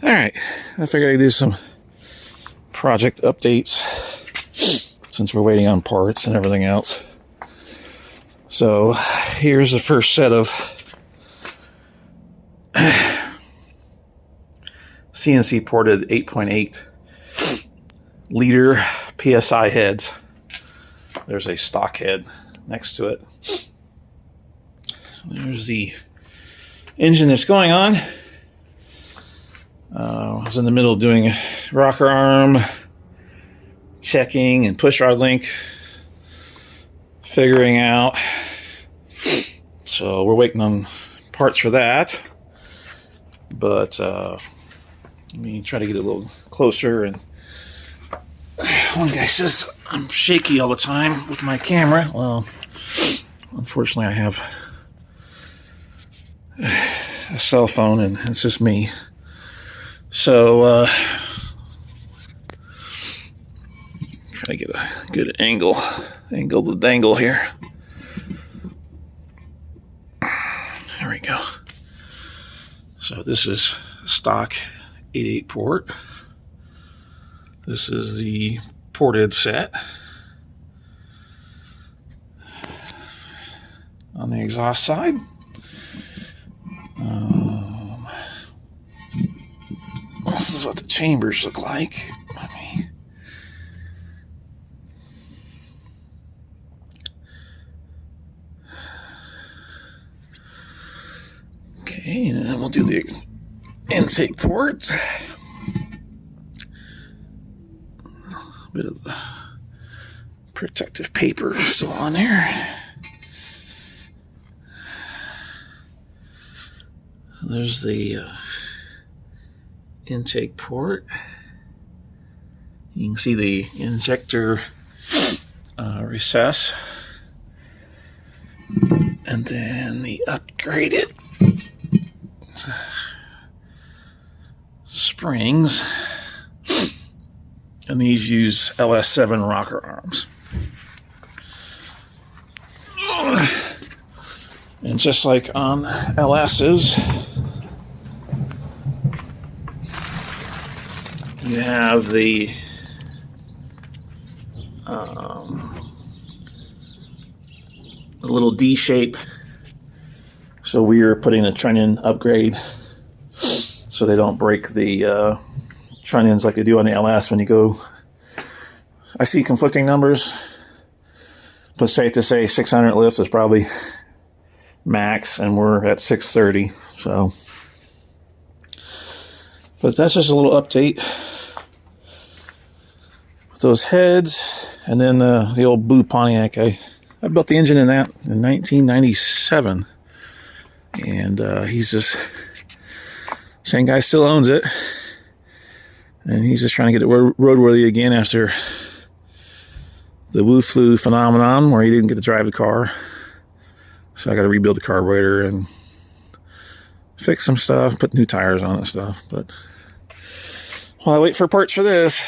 All right, I figured I'd do some project updates since we're waiting on parts and everything else. So here's the first set of CNC ported 8.8 liter PSI heads. There's a stock head next to it. There's the engine that's going on. I was in the middle of doing rocker arm checking and push rod link figuring out. So we're waiting on parts for that. But let me try to get a little closer. And one guy says I'm shaky all the time with my camera. Well, unfortunately I have a cell phone and it's just me. So try to get a good angle to dangle here. There we go. So this is stock 8.8 port. This is the ported set. On the exhaust side. This is what the chambers look like. Okay, and then we'll do the intake port. A bit of the protective paper still on there. There's the intake port. You can see the injector recess. And then the upgraded springs. And these use LS7 rocker arms. And just like on LS's, you have the little D shape. So we are putting a trunnion upgrade so they don't break the trunnions like they do on the LS when you go. I see conflicting numbers, but safe to say 600 lift is probably max, and we're at 630. So, but that's just a little update with those heads. And then the old blue Pontiac, I built the engine in that in 1997, and he's just, same guy still owns it, and he's just trying to get it roadworthy again after the Wu flu phenomenon where he didn't get to drive the car. So I got to rebuild the carburetor and fix some stuff, put new tires on and stuff. But while I wait for parts for this,